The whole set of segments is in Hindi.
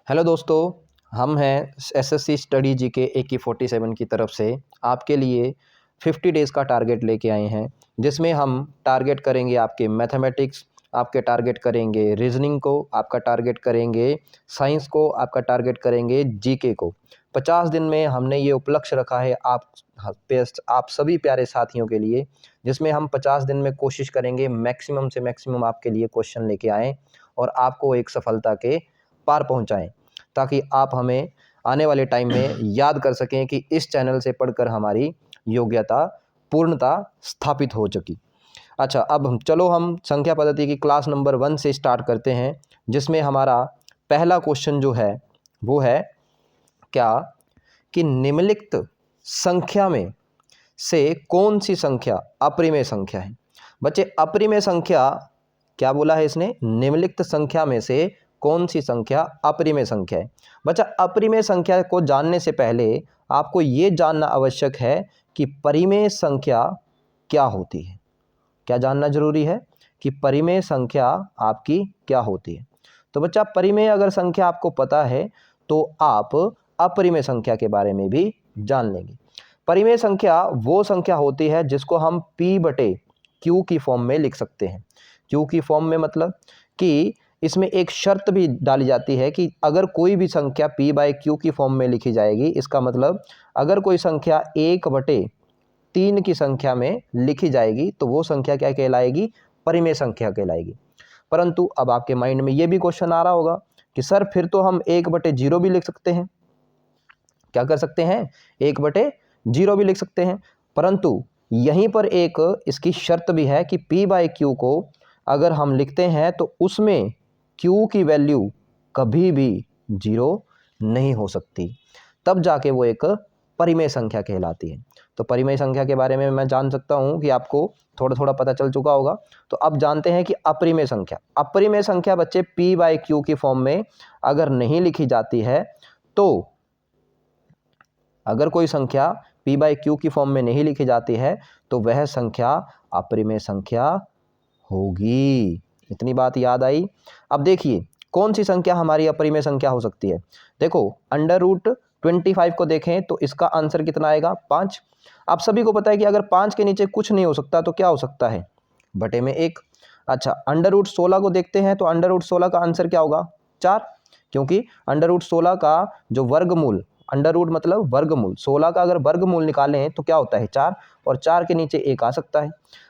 हेलो दोस्तों, हम हैं एसएससी स्टडी जीके AK47 की तरफ से आपके लिए 50 डेज़ का टारगेट लेके आए हैं, जिसमें हम टारगेट करेंगे आपके मैथमेटिक्स, आपके टारगेट करेंगे रीजनिंग को, आपका टारगेट करेंगे साइंस को, आपका टारगेट करेंगे जीके को। 50 दिन में हमने ये उपलक्ष्य रखा है आप सभी प्यारे साथियों के लिए, जिसमें हम 50 दिन में कोशिश करेंगे मैक्सिमम से मैक्सिमम आपके लिए क्वेश्चन लेके आएँ और आपको एक सफलता के पार पहुंचाएं, ताकि आप हमें आने वाले टाइम में याद कर सकें कि इस चैनल से पढ़कर हमारी योग्यता पूर्णता स्थापित हो चुकी। अच्छा, अब हम संख्या पद्धति की क्लास नंबर 1 से स्टार्ट करते हैं, जिसमें हमारा पहला क्वेश्चन जो है वो है क्या कि निम्नलिखित संख्या में से कौन सी संख्या अपरिमेय संख्या है। बच्चे, अपरिमेय संख्या क्या बोला है इसने? निम्नलिखित संख्या में से कौन सी संख्या अपरिमेय संख्या है। बच्चा, अपरिमेय संख्या को जानने से पहले आपको ये जानना आवश्यक है कि परिमेय संख्या क्या होती है। क्या जानना जरूरी है कि परिमेय संख्या आपकी क्या होती है। तो बच्चा, परिमेय अगर संख्या आपको पता है तो आप अपरिमेय संख्या के बारे में भी जान लेंगे। परिमेय संख्या वो संख्या होती है जिसको हम P/Q की फॉर्म में लिख सकते हैं। Q की फॉर्म में मतलब कि इसमें एक शर्त भी डाली जाती है कि अगर कोई भी संख्या P/Q की फॉर्म में लिखी जाएगी, इसका मतलब अगर कोई संख्या 1/3 की संख्या में लिखी जाएगी तो वो संख्या क्या कहलाएगी? परिमेय संख्या कहलाएगी। परंतु अब आपके माइंड में ये भी क्वेश्चन आ रहा होगा कि सर फिर तो हम 1/0 भी लिख सकते हैं। क्या कर सकते हैं? 1/0 भी लिख सकते हैं। परंतु यहीं पर एक इसकी शर्त भी है कि P/Q को अगर हम लिखते हैं तो उसमें Q की वैल्यू कभी भी 0 नहीं हो सकती, तब जाके वो एक परिमेय संख्या कहलाती है। तो परिमेय संख्या के बारे में मैं जान सकता हूँ कि आपको थोड़ा थोड़ा पता चल चुका होगा। तो अब जानते हैं कि अपरिमेय संख्या। अपरिमेय संख्या बच्चे P/Q की फॉर्म में अगर नहीं लिखी जाती है, तो अगर कोई संख्या P/Q की फॉर्म में नहीं लिखी जाती है तो वह संख्या अपरिमेय संख्या होगी। इतनी बात याद आई। अब देखिए कौन सी संख्या हमारी अपरिमेय संख्या हो सकती है। देखो, √25 को देखें तो इसका आंसर कितना आएगा? 5। आप सभी को पता है कि अगर 5 के नीचे कुछ नहीं हो सकता तो क्या हो सकता है? बटे में 1। अच्छा, √16 को देखते हैं तो √16 का आंसर क्या होगा? 4, क्योंकि √16 का जो वर्गमूल, अंडर मतलब वर्गमूल, 16 का अगर वर्गमूल निकालें तो क्या होता है? 4, और 4 के नीचे 1 आ सकता है।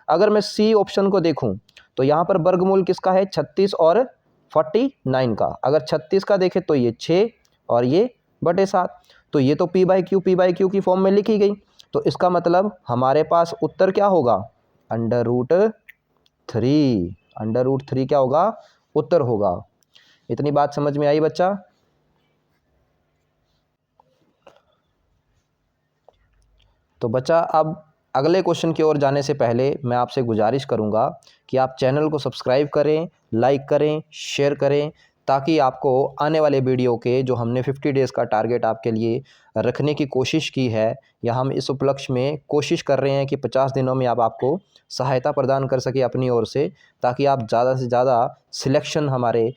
अगर मैं सी ऑप्शन को देखूं तो यहाँ पर वर्गमूल किसका है? 36 और 49 का। अगर 36 का देखें तो ये 6 और ये बटे 7, तो ये तो P/Q की फॉर्म में लिखी गई। तो इसका मतलब हमारे पास उत्तर क्या होगा? √3। √3 क्या होगा? उत्तर होगा। इतनी बात समझ में आई बच्चा? तो बच्चा, अब अगले क्वेश्चन की ओर जाने से पहले मैं आपसे गुजारिश करूंगा कि आप चैनल को सब्सक्राइब करें, लाइक करें, शेयर करें, ताकि आपको आने वाले वीडियो के जो हमने 50 डेज़ का टारगेट आपके लिए रखने की कोशिश की है, या हम इस उपलक्ष्य में कोशिश कर रहे हैं कि 50 दिनों में आपको सहायता प्रदान कर सके अपनी ओर से, ताकि आप ज़्यादा से ज़्यादा सिलेक्शन हमारे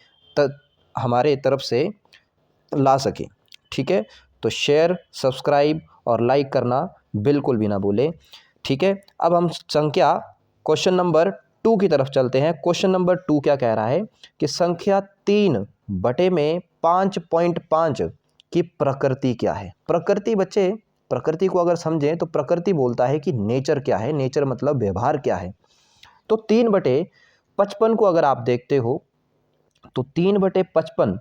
तरफ से ला सकें। ठीक है? तो शेयर, सब्सक्राइब और लाइक करना बिल्कुल भी ना भूलें। ठीक है? अब हम क्वेश्चन नंबर 2 की तरफ चलते हैं। क्वेश्चन नंबर 2 क्या कह रहा है कि संख्या 3 बटे में 5.5 की प्रकृति क्या है। प्रकृति बच्चे, प्रकृति को अगर समझें तो प्रकृति बोलता है कि नेचर क्या है। नेचर मतलब व्यवहार क्या है। तो 3/55 को अगर आप देखते हो तो 3/55,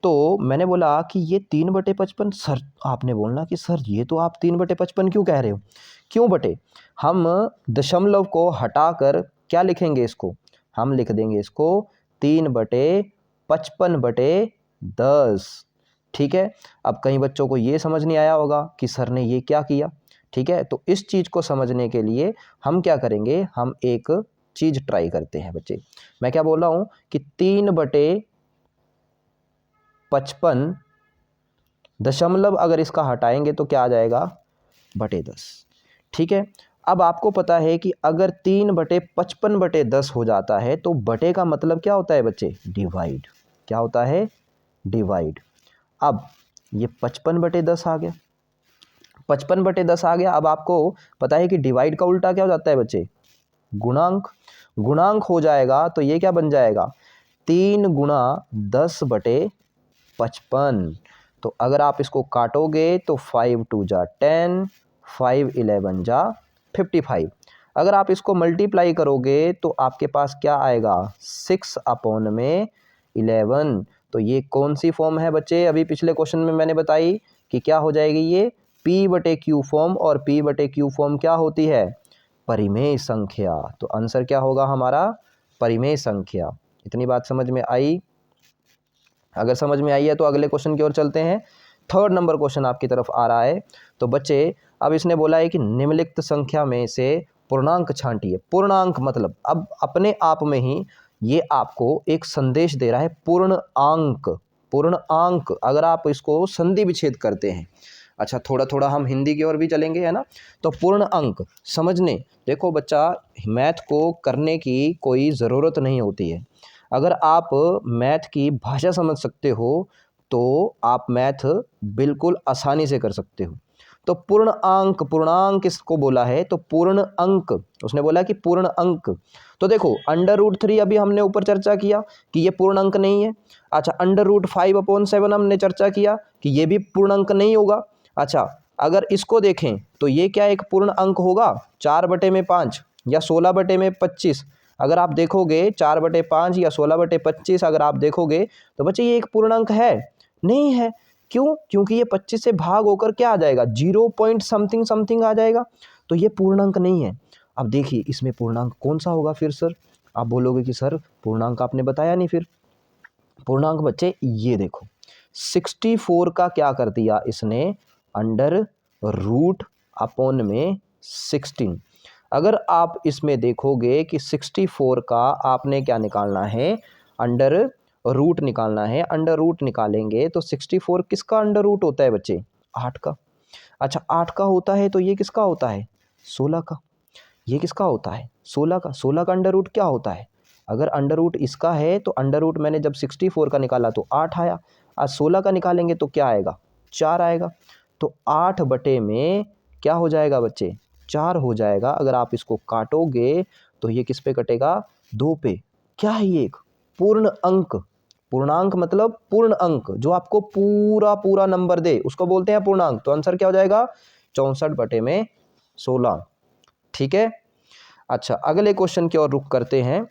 तो मैंने बोला कि ये 3/55, सर आपने बोलना कि सर ये तो आप 3/55 क्यों कह रहे हो? क्यों बटे? हम दशमलव को हटाकर क्या लिखेंगे इसको? हम लिख देंगे इसको 3/55/10। ठीक है? अब कई बच्चों को ये समझ नहीं आया होगा कि सर ने ये क्या किया। ठीक है? तो इस चीज़ को समझने के लिए हम क्या करेंगे? हम एक चीज़ ट्राई करते हैं बच्चे। मैं क्या बोल रहा हूँ कि 3/55 दशमलव अगर इसका हटाएंगे तो क्या आ जाएगा? बटे 10। ठीक है? अब आपको पता है कि अगर 3/55/10 हो जाता है तो बटे का मतलब क्या होता है बच्चे? डिवाइड। क्या होता है? डिवाइड। अब ये 55/10 आ गया, 55/10 आ गया। अब आपको पता है कि डिवाइड का उल्टा क्या हो जाता है बच्चे, गुणांक। गुणांक हो जाएगा तो ये क्या बन जाएगा, 3 गुणा 10/55। तो अगर आप इसको काटोगे तो 5 2 जा 10, 5 11 जा 55। अगर आप इसको मल्टीप्लाई करोगे तो आपके पास क्या आएगा, 6/11। तो ये कौन सी फॉर्म है बच्चे, अभी पिछले क्वेश्चन में मैंने बताई कि क्या हो जाएगी, ये p/q फॉर्म। और p/q फॉर्म क्या होती है, परिमेय संख्या। तो आंसर क्या होगा हमारा, परिमेय संख्या। इतनी बात समझ में आई? अगर समझ में आई है तो अगले क्वेश्चन की ओर चलते हैं। 3rd नंबर क्वेश्चन आपकी तरफ आ रहा है। तो बच्चे अब इसने बोला है कि निम्नलिखित संख्या में से पूर्णांक छांटिए। पूर्णांक मतलब अब अपने आप में ही ये आपको एक संदेश दे रहा है, पूर्ण अंक। पूर्ण अंक अगर आप इसको संधि विच्छेद करते हैं, अच्छा थोड़ा थोड़ा हम हिंदी की ओर भी चलेंगे, है ना। तो पूर्ण अंक समझने, देखो बच्चा मैथ को करने की कोई ज़रूरत नहीं होती है। अगर आप मैथ की भाषा समझ सकते हो तो आप मैथ बिल्कुल आसानी से कर सकते हो। तो पूर्ण अंक, पूर्णांक किसको बोला है, तो पूर्ण अंक। उसने बोला कि पूर्ण अंक। तो देखो √3 अभी हमने ऊपर चर्चा किया कि ये पूर्ण अंक नहीं है। अच्छा √5/7 हमने चर्चा किया कि ये भी पूर्ण अंक नहीं होगा। अच्छा अगर इसको देखें तो ये क्या एक पूर्ण अंक होगा, 4/5 या 16/25। अगर आप देखोगे 4/5 या 16/25 अगर आप देखोगे तो बच्चे ये एक पूर्णांक है, नहीं है। क्यों, क्योंकि ये 25 से भाग होकर क्या आ जाएगा, 0 पॉइंट समथिंग समथिंग आ जाएगा। तो ये पूर्णांक नहीं है। अब देखिए इसमें पूर्णांक कौन सा होगा फिर सर, आप बोलोगे कि सर पूर्णांक आपने बताया नहीं। फिर पूर्णांक बच्चे ये देखो 64 का क्या कर दिया इसने, √16। अगर आप इसमें देखोगे कि 64 का आपने क्या निकालना है, अंडर रूट निकालना है। अंडर रूट निकालेंगे तो 64 किसका अंडर रूट होता है बच्चे, 8 का। अच्छा 8 का होता है तो ये किसका होता है, 16 का। ये किसका होता है, 16 का। 16 का अंडर रूट क्या होता है, अगर अंडर रूट इसका है तो अंडर रूट मैंने जब 64 का निकाला तो 8 आया। आज 16 का निकालेंगे तो क्या आएगा, 4 आएगा। तो 8 बटे में क्या हो जाएगा बच्चे, 4 हो जाएगा। अगर आप इसको काटोगे तो ये किस पे कटेगा, 2 पे। क्या है ये, एक पूर्ण अंक। पूर्णांक मतलब पूर्ण अंक, जो आपको पूरा पूरा नंबर दे उसको बोलते हैं पूर्णांक। तो आंसर क्या हो जाएगा, 64/16। ठीक है। अच्छा अगले क्वेश्चन की ओर रुख करते हैं।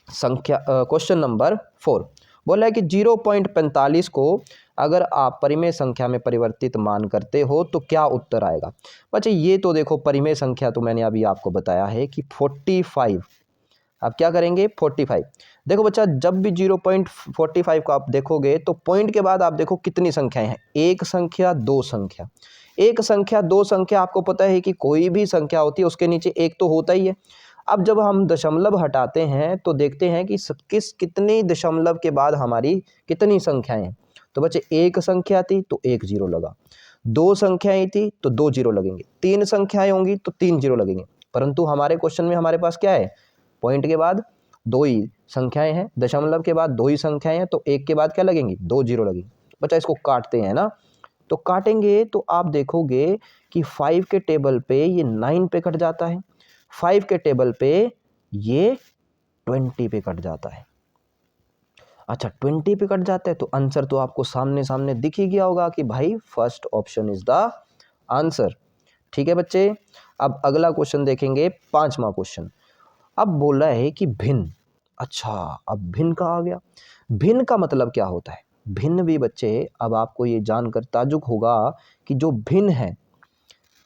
संख्या क्वेश्चन नंबर 4 बोला है कि 0.45 को अगर आप परिमेय संख्या में परिवर्तित मान करते हो तो क्या उत्तर आएगा। बच्चे ये तो देखो परिमेय संख्या तो मैंने अभी आपको बताया है कि 45। आप क्या करेंगे, 45। देखो बच्चा जब भी 0.45 को आप देखोगे तो पॉइंट के बाद आप देखो कितनी संख्याएं हैं, एक संख्या, दो संख्या। एक संख्या, दो संख्या, आपको पता है कि कोई भी संख्या होती है उसके नीचे एक तो होता ही है। अब जब हम दशमलव हटाते हैं तो देखते हैं कि कितनी दशमलव के बाद हमारी कितनी संख्याएं हैं। तो बच्चे एक संख्या थी तो एक जीरो लगा, दो संख्याएं थी तो दो जीरो लगेंगे, तीन संख्याएं होंगी तो तीन जीरो लगेंगे। परंतु हमारे क्वेश्चन में हमारे पास क्या है, पॉइंट के बाद दो ही संख्याएं हैं, दशमलव के बाद दो ही संख्याएं हैं, तो एक के बाद क्या लगेंगी, दो जीरो लगेंगे। बच्चा इसको काटते हैं ना, तो काटेंगे तो आप देखोगे कि 5 के टेबल पे ये 9 पे कट जाता है, 5 के टेबल पे ये 20 पे कट जाता है। अच्छा 20 पे कट जाता है तो आंसर तो आपको सामने सामने दिख ही गया होगा कि भाई first option is the answer. ठीक है बच्चे। अब अगला क्वेश्चन देखेंगे, 5वां क्वेश्चन। अब बोल रहा है कि भिन्न। अच्छा अब भिन्न का आ गया। भिन्न का मतलब क्या होता है, भिन्न भी बच्चे अब आपको ये जानकर ताज्जुब होगा कि जो भिन्न है,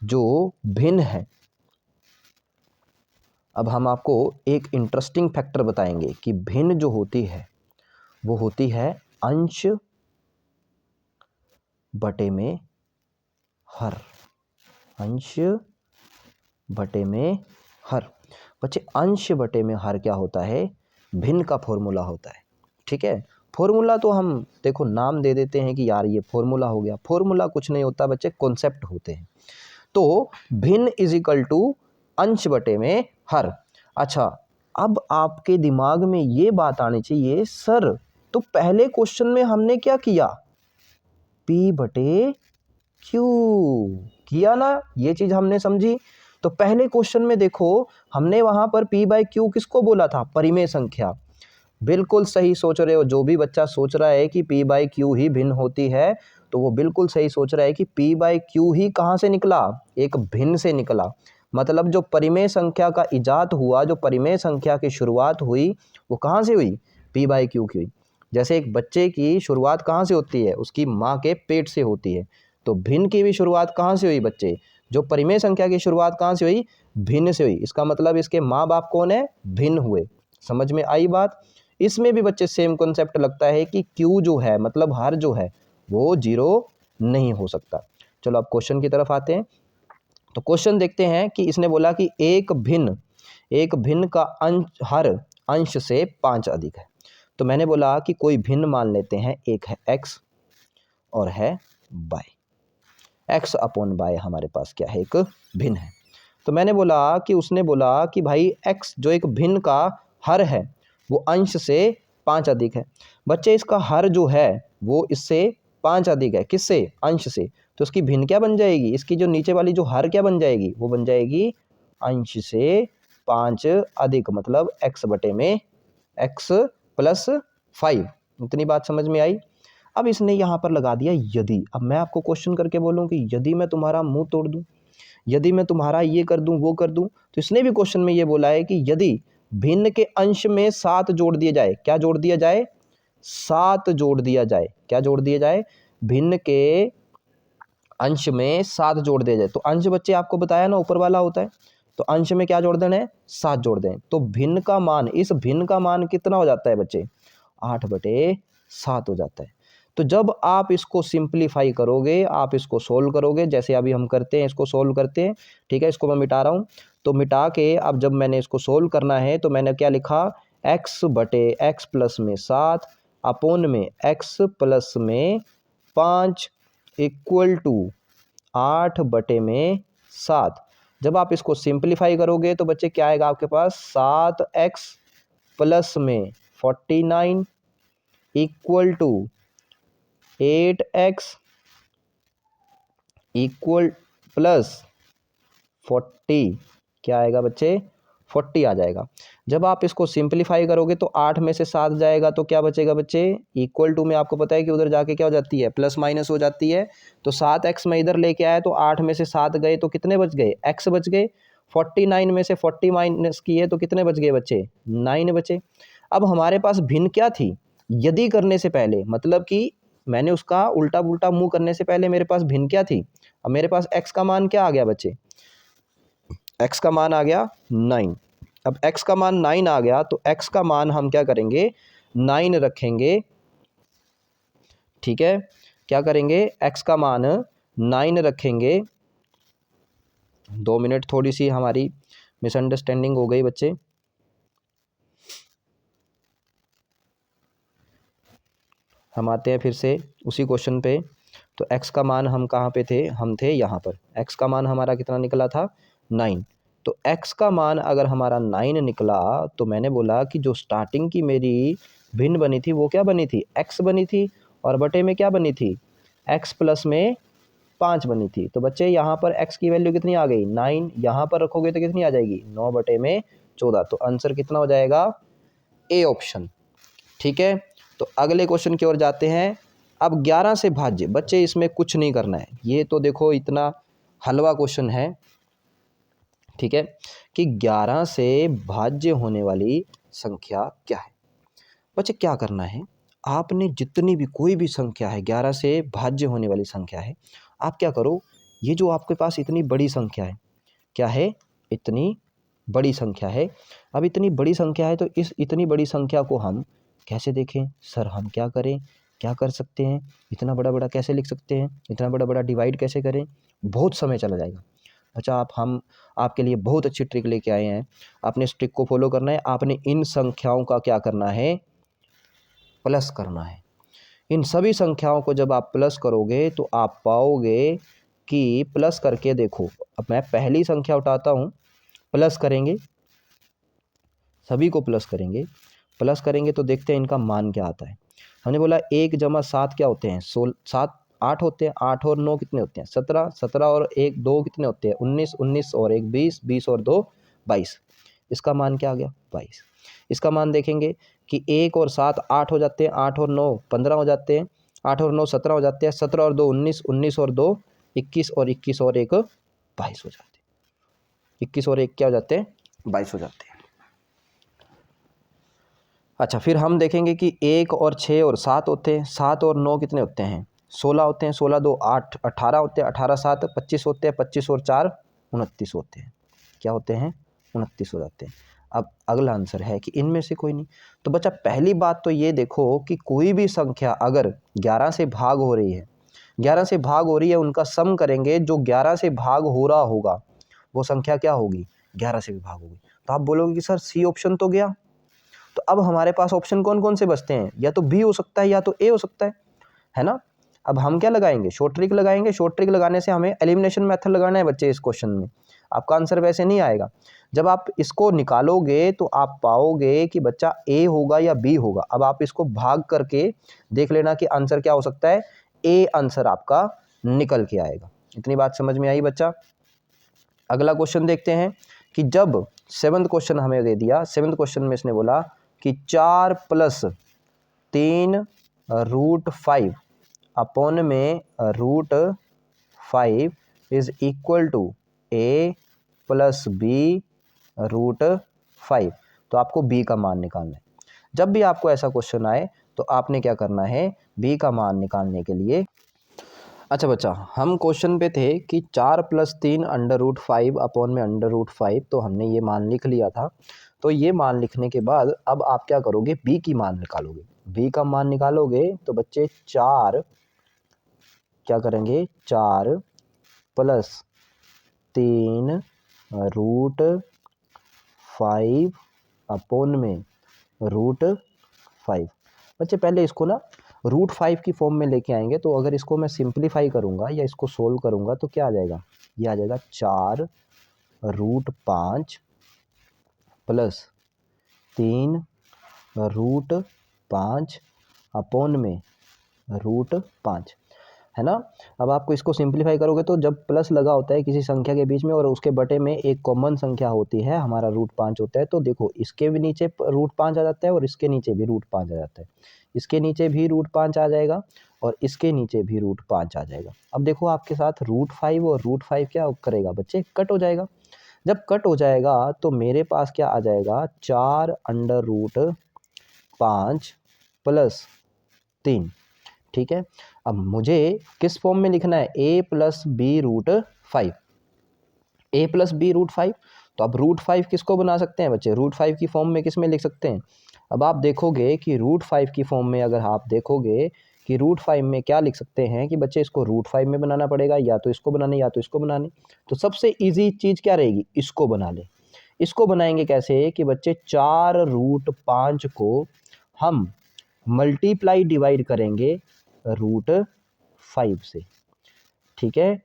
जो भिन्न है, अब हम आपको एक इंटरेस्टिंग फैक्टर बताएंगे कि भिन्न जो होती है वो होती है अंश बटे में हर। अंश बटे में हर। बच्चे अंश बटे में हर क्या होता है, भिन्न का फॉर्मूला होता है। ठीक है, फॉर्मूला तो हम देखो नाम दे देते हैं कि यार ये फॉर्मूला हो गया, फॉर्मूला कुछ नहीं होता बच्चे, कॉन्सेप्ट होते हैं। तो भिन्न इज इक्वल टू अंश बटे में हर। अच्छा अब आपके दिमाग में ये बात आनी चाहिए, सर तो पहले क्वेश्चन में हमने क्या किया, P बटे Q। किया ना, ये चीज हमने समझी। तो पहले क्वेश्चन में देखो हमने वहां पर P बाई Q किसको बोला था, परिमेय संख्या। बिल्कुल सही सोच रहे हो, जो भी बच्चा सोच रहा है कि P बाई Q ही भिन्न होती है तो वो बिल्कुल सही सोच रहा है कि P बाई Q ही कहाँ से निकला, एक भिन्न से निकला। मतलब जो परिमेय संख्या का इजाद हुआ, जो परिमेय संख्या की शुरुआत हुई वो कहाँ से हुई, P बाई Q की। जैसे एक बच्चे की शुरुआत कहाँ से होती है, उसकी माँ के पेट से होती है। तो भिन्न की भी शुरुआत कहाँ से हुई बच्चे, जो परिमेय संख्या की शुरुआत कहाँ से हुई, भिन्न से हुई। इसका मतलब इसके माँ बाप कौन है, भिन्न हुए। समझ में आई बात। इसमें भी बच्चे सेम कॉन्सेप्ट लगता है कि Q जो है मतलब हर जो है वो जीरो नहीं हो सकता। चलो अब क्वेश्चन की तरफ आते हैं। तो क्वेश्चन देखते हैं कि इसने बोला कि एक भिन्न का अंश हर अंश से 5 अधिक है। तो मैंने बोला कि कोई भिन्न मान लेते हैं, एक है x और है y। x अपॉन y हमारे पास क्या है, एक भिन्न है। तो मैंने बोला कि उसने बोला कि भाई x जो एक भिन्न का हर है वो अंश से 5 अधिक है। बच्चे इसका हर जो है वो इससे 5 अधिक है, किससे, अंश से। तो इसकी भिन्न क्या बन जाएगी, इसकी जो नीचे वाली जो हर क्या बन जाएगी, वो बन जाएगी अंश से 5 अधिक, मतलब x बटे में x प्लस 5। इतनी बात समझ में आई। अब इसने यहाँ पर लगा दिया यदि। अब मैं आपको क्वेश्चन करके बोलूँ कि यदि मैं तुम्हारा मुंह तोड़ दूँ, यदि मैं तुम्हारा ये कर दूं वो कर दूं। तो इसने भी क्वेश्चन में ये बोला है कि यदि भिन्न के अंश में 7 जोड़ दिया जाए, क्या जोड़ दिया जाए, 7 जोड़ दिया जाए। क्या जोड़ दिया जाए, भिन्न के अंश में 7 जोड़ दिया जाए। तो अंश बच्चे आपको बताया ना ऊपर वाला होता है, तो अंश में क्या जोड़ देना है, 7 जोड़ दें। तो भिन्न का मान, इस भिन्न का मान कितना हो जाता है बच्चे, 8/7 हो जाता है। तो जब आप इसको सिंप्लीफाई करोगे, आप इसको सोल्व करोगे, जैसे अभी हम करते हैं, इसको सोल्व करते हैं। ठीक है, इसको मैं मिटा रहा हूँ। तो मिटा के अब जब मैंने इसको सोल्व करना है तो मैंने क्या लिखा, x बटे x प्लस में 7 अपोन में x प्लस में 5 इक्वल टू 8 बटे में 7। जब आप इसको सिंप्लीफाई करोगे तो बच्चे क्या आएगा आपके पास, 7x प्लस में 49 equal to 8x equal plus 40। क्या आएगा बच्चे, 40 आ जाएगा। जब आप इसको सिंप्लीफाई करोगे तो 8 में से 7 जाएगा तो क्या बचेगा बच्चे, इक्वल टू में आपको पता है कि उधर जाके क्या हो जाती है, प्लस माइनस हो जाती है। तो 7x में इधर लेके आया तो 8 में से 7 गए तो कितने बच गए, x बच गए। 49 में से 40 माइनस किए तो कितने बच गए बच्चे, 9 बचे। अब हमारे पास भिन्न क्या थी, यदि करने से पहले, मतलब कि मैंने उसका उल्टा पुल्टा मुंह करने से पहले मेरे पास भिन्न क्या थी। अब मेरे पास x का मान क्या आ गया बच्चे, x का मान आ गया 9। अब x का मान 9 आ गया तो x का मान हम क्या करेंगे, 9 रखेंगे। ठीक है, क्या करेंगे, x का मान 9 रखेंगे। 2 मिनट, थोड़ी सी हमारी मिसअंडरस्टैंडिंग हो गई बच्चे। हम आते हैं फिर से उसी क्वेश्चन पे। तो x का मान हम कहाँ पे थे, हम थे यहाँ पर। x का मान हमारा कितना निकला था, 9। तो x का मान अगर हमारा 9 निकला तो मैंने बोला कि जो स्टार्टिंग की मेरी भिन्न बनी थी वो क्या बनी थी, x बनी थी, और बटे में क्या बनी थी, x प्लस में 5 बनी थी। तो बच्चे यहाँ पर x की वैल्यू कितनी आ गई, 9। यहाँ पर रखोगे तो कितनी आ जाएगी, 9/14। तो आंसर कितना हो जाएगा, ए ऑप्शन। ठीक है, तो अगले क्वेश्चन की ओर जाते हैं। अब 11 से भाज्य, बच्चे इसमें कुछ नहीं करना है, ये तो देखो इतना हलवा क्वेश्चन है। ठीक है, कि 11 से भाज्य होने वाली संख्या क्या है। बच्चे क्या करना है, आपने जितनी भी कोई भी संख्या है 11 से भाज्य होने वाली संख्या है, आप क्या करो, ये जो आपके पास इतनी बड़ी संख्या है, क्या है, इतनी बड़ी संख्या है। अब इतनी बड़ी संख्या है तो इस इतनी बड़ी संख्या को हम कैसे देखें, सर हम क्या करें, क्या कर सकते हैं, इतना बड़ा बड़ा कैसे लिख सकते हैं, इतना बड़ा बड़ा डिवाइड कैसे करें, बहुत समय चला जाएगा। अच्छा, हम आपके लिए बहुत अच्छी ट्रिक लेके आए हैं। आपने इस ट्रिक को फॉलो करना है। आपने इन संख्याओं का क्या करना है, प्लस करना है। इन सभी संख्याओं को जब आप प्लस करोगे तो आप पाओगे कि प्लस करके देखो, अब मैं पहली संख्या उठाता हूँ, प्लस करेंगे, सभी को प्लस करेंगे। प्लस करेंगे तो देखते हैं इनका मान क्या आता है। हमने बोला 1 + 7 क्या होते हैं, 7 8 होते हैं, 8 और 9 कितने होते हैं 17, 17 और 1 2 कितने होते हैं 19, 19 और 1 20, 20 और 2 22। इसका मान क्या आ गया 22। इसका मान देखेंगे कि 1 और 7 8 हो जाते हैं, 8 और 9 15 हो जाते हैं, 8 और 9 17 हो जाते हैं, 17 और 2 19, 19 और 2 21 और 21 और 1 22 हो जाते हैं। 21 और 1 क्या हो जाते हैं 22 हो जाते हैं। अच्छा, फिर हम देखेंगे कि 1 और 6 और 7 होते हैं, 7 और 9 कितने होते हैं 16 होते हैं, 16 2 8 18 होते हैं, 18 7 25 होते हैं, 25 और 4 29 होते हैं। क्या होते हैं 29 हो जाते हैं। अब अगला आंसर है कि इनमें से कोई नहीं। तो बच्चा पहली बात तो ये देखो कि कोई भी संख्या अगर 11 से भाग हो रही है, 11 से भाग हो रही है, उनका सम करेंगे, जो 11 से भाग हो रहा होगा वो संख्या क्या होगी 11 से भी भाग होगी। तो आप बोलोगे कि सर सी ऑप्शन तो गया, तो अब हमारे पास ऑप्शन कौन कौन से बचते हैं, या तो बी हो सकता है या तो ए हो सकता है ना। अब हम क्या लगाएंगे शॉर्ट ट्रिक लगाएंगे। शॉर्ट ट्रिक लगाने से हमें एलिमिनेशन मेथड लगाना है बच्चे इस क्वेश्चन में। आपका आंसर वैसे नहीं आएगा। जब आप इसको निकालोगे तो आप पाओगे कि बच्चा ए होगा या बी होगा। अब आप इसको भाग करके देख लेना कि आंसर क्या हो सकता है, ए आंसर आपका निकल के आएगा। इतनी बात समझ में आई बच्चा। अगला क्वेश्चन देखते हैं कि जब 7th क्वेश्चन हमें दे दिया, 7th क्वेश्चन में इसने बोला कि 4 + 3 √5 अपॉन में √5 is equal to a + b √5। तो आपको b का मान निकालना है। जब भी आपको ऐसा क्वेश्चन आए तो आपने क्या करना है, b का मान निकालने के लिए। अच्छा बच्चा, हम क्वेश्चन पे थे कि 4 + 3 √5 अपॉन में √5, तो हमने ये मान लिख लिया था। तो ये मान लिखने के बाद अब आप क्या करोगे, b की मान निकालोगे। b का मान निकालोगे तो बच्चे 4 क्या करेंगे, 4 + 3 √5 अपॉन में √5। बच्चे पहले इसको ना √5 की फॉर्म में लेके आएंगे। तो अगर इसको मैं सिंप्लीफाई करूंगा या इसको सोल्व करूंगा तो क्या आ जाएगा, ये आ जाएगा 4 √5 + 3 √5 अपॉन में √5, है ना। अब आपको इसको सिंप्लीफाई करोगे तो जब प्लस लगा होता है किसी संख्या के बीच में और उसके बटे में एक कॉमन संख्या होती है, हमारा √5 होता है, तो देखो इसके भी नीचे √5 आ जाता है और इसके नीचे भी √5 आ जाता है। इसके नीचे भी √5 आ जाएगा और इसके नीचे भी √5 आ जाएगा। अब देखो आपके साथ √5 और √5 क्या करेगा बच्चे, कट हो जाएगा। जब कट हो जाएगा तो मेरे पास क्या आ जाएगा, 4√5 + 3। ठीक है। अब मुझे किस फॉर्म में लिखना है, a + b √5, a + b √5। तो अब √5 किसको बना सकते हैं बच्चे, √5 की फॉर्म में किस में लिख सकते हैं। अब आप देखोगे कि √5 की फॉर्म में अगर आप देखोगे कि √5 में क्या लिख सकते हैं कि बच्चे इसको √5 में बनाना पड़ेगा, या तो इसको बनाने या तो इसको बनाने। तो सबसे ईजी चीज़ क्या रहेगी, इसको बना ले। इसको बनाएंगे कैसे कि बच्चे 4√5 को हम मल्टीप्लाई डिवाइड करेंगे √5 से। ठीक है,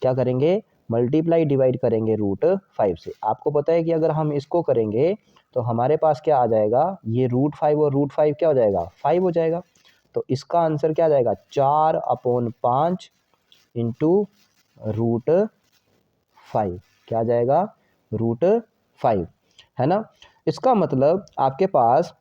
क्या करेंगे, मल्टीप्लाई डिवाइड करेंगे √5 से। आपको पता है कि अगर हम इसको करेंगे तो हमारे पास क्या आ जाएगा, ये √5 और √5 क्या हो जाएगा, 5 हो जाएगा। तो इसका आंसर क्या आ जाएगा, 4/5 इंटू √5 क्या आ जाएगा, √5, है ना। इसका मतलब आपके पास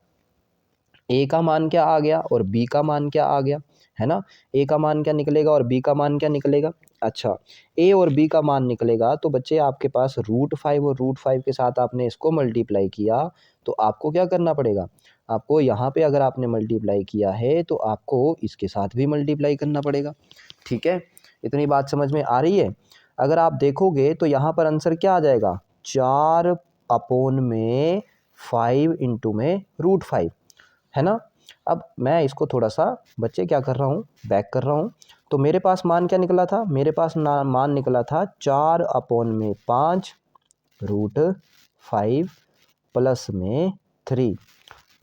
ए का मान क्या आ गया और बी का मान क्या आ गया, है ना। ए का मान क्या निकलेगा और बी का मान क्या निकलेगा। अच्छा, ए और बी का मान निकलेगा तो बच्चे आपके पास √5 और √5 के साथ आपने इसको मल्टीप्लाई किया, तो आपको क्या करना पड़ेगा, आपको यहाँ पे अगर आपने मल्टीप्लाई किया है तो आपको इसके साथ भी मल्टीप्लाई करना पड़ेगा। ठीक है, इतनी बात समझ में आ रही है। अगर आप देखोगे तो यहाँ पर आंसर क्या आ जाएगा, 4/5 इंटू में √5, है ना। अब मैं इसको थोड़ा सा बच्चे क्या कर रहा हूँ, बैक कर रहा हूँ। तो मेरे पास मान क्या निकला था, मेरे पास मान निकला था 4/5 √5 प्लस में 3,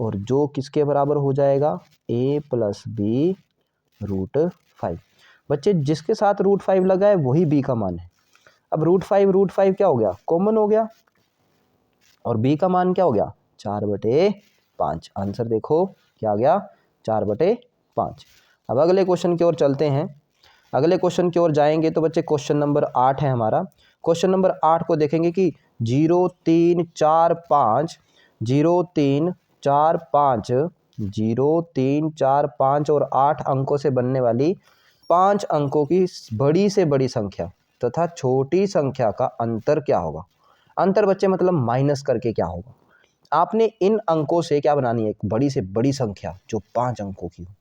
और जो किसके बराबर हो जाएगा, a + b √5। बच्चे जिसके साथ √5 लगा है वही b का मान है। अब √5 क्या हो गया, कॉमन हो गया, और b का मान क्या हो गया, 4/5। आंसर देखो क्या आ गया, 4/5। अब अगले क्वेश्चन की ओर चलते हैं। अगले क्वेश्चन की ओर जाएंगे तो बच्चे क्वेश्चन नंबर 8 है हमारा। क्वेश्चन नंबर 8 को देखेंगे कि 0 3 4 5 0 3 4 5 0 3 4 5 और 8 अंकों से बनने वाली 5 अंकों की बड़ी से बड़ी संख्या तथा छोटी संख्या का अंतर क्या होगा। अंतर बच्चे मतलब माइनस करके क्या होगा। आपने इन अंकों से क्या बनानी है, एक बड़ी से बड़ी संख्या जो 5 अंकों की हो,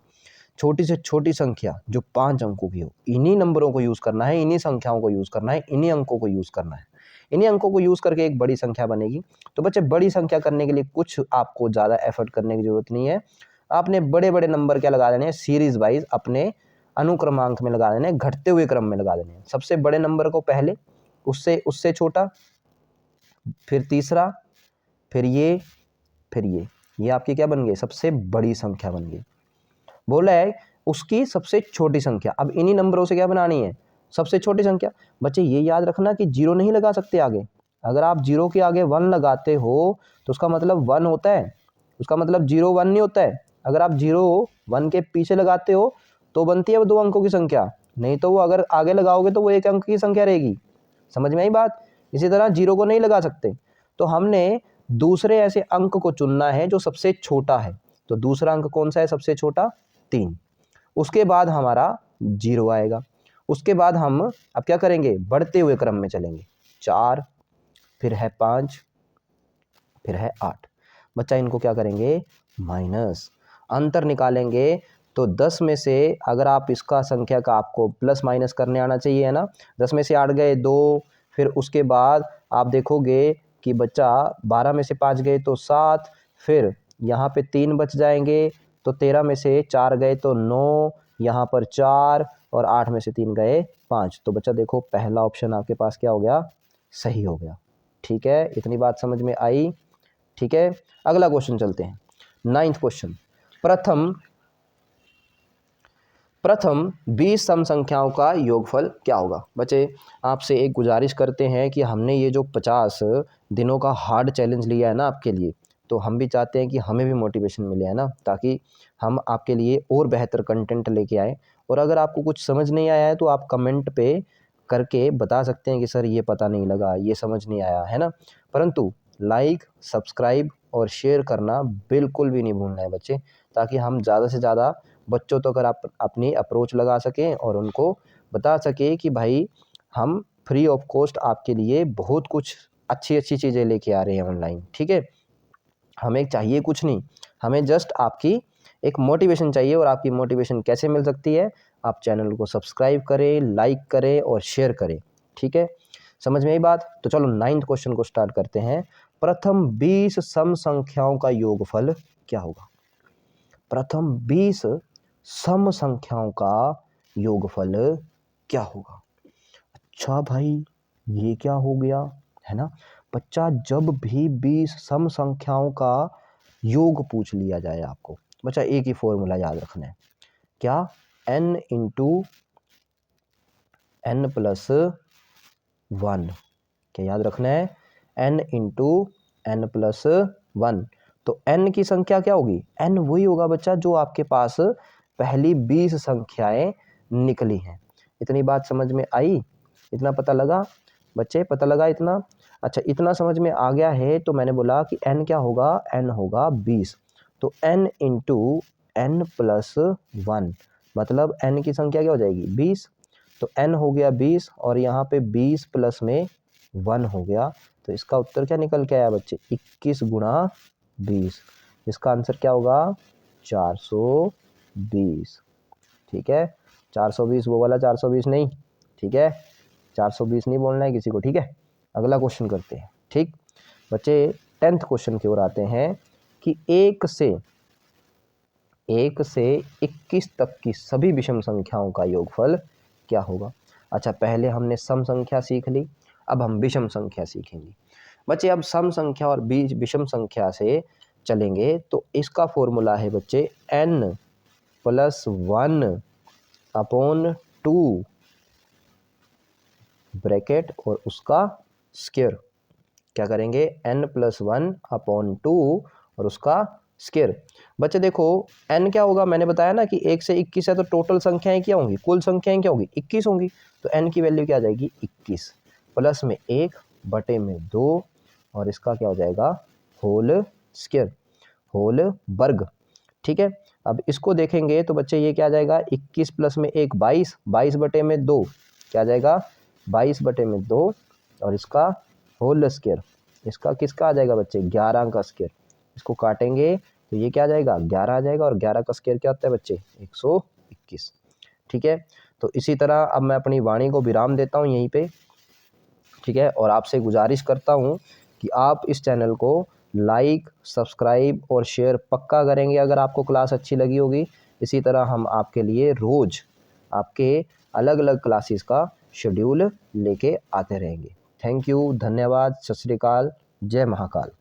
छोटी से छोटी संख्या जो 5 अंकों की हो। इन्हीं नंबरों को यूज़ करना है, इन्हीं संख्याओं को यूज़ करना है, इन्हीं अंकों को यूज़ करना है। इन्हीं अंकों को यूज़ करके एक बड़ी संख्या बनेगी। तो बच्चे बड़ी संख्या करने के लिए कुछ आपको ज़्यादा एफर्ट करने की ज़रूरत नहीं है। आपने बड़े बड़े नंबर क्या लगा देने हैं, सीरीज़ वाइज अपने अनुक्रमांक में लगा देने हैं, घटते हुए क्रम में लगा देने हैं। सबसे बड़े नंबर को पहले, उससे उससे छोटा, फिर तीसरा, फिर ये, फिर ये आपकी क्या बन गई, सबसे बड़ी संख्या बन गई। बोला है उसकी सबसे छोटी संख्या। अब इन्हीं नंबरों से क्या बनानी है, सबसे छोटी संख्या। बच्चे ये याद रखना कि जीरो नहीं लगा सकते आगे। अगर आप जीरो के आगे 1 लगाते हो तो उसका मतलब 1 होता है, उसका मतलब 0 1 नहीं होता है। अगर आप 0 1 के पीछे लगाते हो तो बनती है वो 2 अंकों की संख्या, नहीं तो वो अगर आगे लगाओगे तो वो 1 अंक की संख्या रहेगी। समझ में आई बात। इसी तरह 0 को नहीं लगा सकते, तो हमने दूसरे ऐसे अंक को चुनना है जो सबसे छोटा है। तो दूसरा अंक कौन सा है सबसे छोटा, 3। उसके बाद हमारा 0 आएगा। उसके बाद हम अब क्या करेंगे, बढ़ते हुए क्रम में चलेंगे। 4, फिर है 5, फिर है 8। बच्चा इनको क्या करेंगे, माइनस, अंतर निकालेंगे। तो 10 में से अगर आप इसका संख्या का आपको प्लस माइनस करने आना चाहिए, है ना। 10 में से 8 गए 2, फिर उसके बाद आप देखोगे कि बच्चा 12 में से 5 गए तो 7, फिर यहाँ पे 3 बच जाएंगे, तो 13 में से 4 गए तो 9, यहाँ पर 4, और 8 में से 3 गए 5। तो बच्चा देखो पहला ऑप्शन आपके पास क्या हो गया, सही हो गया। ठीक है, इतनी बात समझ में आई। ठीक है, अगला क्वेश्चन चलते हैं। 9th क्वेश्चन, प्रथम 20 सम संख्याओं का योगफल क्या होगा। बच्चे आपसे एक गुजारिश करते हैं कि हमने ये जो 50 दिनों का हार्ड चैलेंज लिया है ना आपके लिए, तो हम भी चाहते हैं कि हमें भी मोटिवेशन मिले, है ना, ताकि हम आपके लिए और बेहतर कंटेंट लेके आए। और अगर आपको कुछ समझ नहीं आया है तो आप कमेंट पे करके बता सकते हैं कि सर ये पता नहीं लगा, ये समझ नहीं आया, है ना। परंतु लाइक, सब्सक्राइब और शेयर करना बिल्कुल भी नहीं भूलना है बच्चे, ताकि हम ज़्यादा से ज़्यादा बच्चों तक अगर आप अपनी अप्रोच लगा सकें और उनको बता सकें कि भाई हम फ्री ऑफ कॉस्ट आपके लिए बहुत कुछ अच्छी अच्छी चीज़ें लेके आ रहे हैं ऑनलाइन। ठीक है, हमें चाहिए कुछ नहीं, हमें जस्ट आपकी एक मोटिवेशन चाहिए। और आपकी मोटिवेशन कैसे मिल सकती है, आप चैनल को सब्सक्राइब करें, लाइक करें और शेयर करें। ठीक है, समझ में आई बात। तो चलो 9th क्वेश्चन को स्टार्ट करते हैं। प्रथम 20 सम संख्याओं का योगफल क्या होगा। प्रथम 20 सम संख्याओं का योगफल क्या होगा। अच्छा भाई, ये क्या हो गया, है ना। बच्चा जब भी 20 सम संख्याओं का योग पूछ लिया जाए आपको, बच्चा एक ही फॉर्मूला याद रखना है, क्या, n इंटू n प्लस 1। क्या याद रखना है, n इंटू n प्लस 1। तो n की संख्या क्या होगी, n वही होगा बच्चा जो आपके पास पहली 20 संख्याएं निकली हैं। इतनी बात समझ में आई, इतना पता लगा बच्चे, पता लगा इतना। अच्छा, इतना समझ में आ गया है तो मैंने बोला कि n क्या होगा, n होगा 20। तो n इंटू n प्लस 1, मतलब n की संख्या क्या हो जाएगी 20। तो n हो गया 20 और यहाँ पे 20 प्लस में 1 हो गया। तो इसका उत्तर क्या निकल के आया बच्चे, 21 गुणा 20। इसका आंसर क्या होगा, 420। ठीक है, 420 वो वाला 420 नहीं, ठीक है, 420 नहीं बोलना है किसी को। ठीक है, अगला क्वेश्चन करते हैं। ठीक बच्चे, 10th क्वेश्चन की ओर आते हैं कि 1 से 21 तक की सभी विषम संख्याओं का योगफल क्या होगा। अच्छा, पहले हमने सम संख्या सीख ली, अब हम विषम संख्या सीखेंगे। बच्चे अब सम संख्या और विषम संख्या से चलेंगे तो इसका फॉर्मूला है बच्चे n प्लस 1 अपॉन 2 ब्रैकेट और उसका स्क्वायर। क्या करेंगे, n प्लस 1 अपॉन 2 और उसका स्क्वायर। बच्चे देखो n क्या होगा, मैंने बताया ना कि 1 से 21 है तो टोटल संख्याएं क्या होंगी, कुल संख्याएं क्या होगी, 21 होंगी। तो n की वैल्यू क्या आ जाएगी, 21 प्लस में 1 बटे में 2 और इसका क्या हो जाएगा, होल स्क्वायर, होल वर्ग। ठीक है, अब इसको देखेंगे तो बच्चे ये क्या आ जाएगा, 21 प्लस में 1 22, 22 बटे में 2 क्या आ जाएगा, 22 बटे में 2 और इसका होल स्क्वायर, इसका किसका आ जाएगा बच्चे, 11 का स्क्वायर। इसको काटेंगे तो ये क्या आ जाएगा, 11 आ जाएगा और 11 का स्क्वायर क्या होता है बच्चे, 121। ठीक है, तो इसी तरह अब मैं अपनी वाणी को विराम देता हूँ यहीं पे। ठीक है, और आपसे गुजारिश करता हूँ कि आप इस चैनल को लाइक, सब्सक्राइब और शेयर पक्का करेंगे अगर आपको क्लास अच्छी लगी होगी। इसी तरह हम आपके लिए रोज़ आपके अलग अलग क्लासेस का शेड्यूल लेके आते रहेंगे। थैंक यू, धन्यवाद, सत श्री अकाल, जय महाकाल।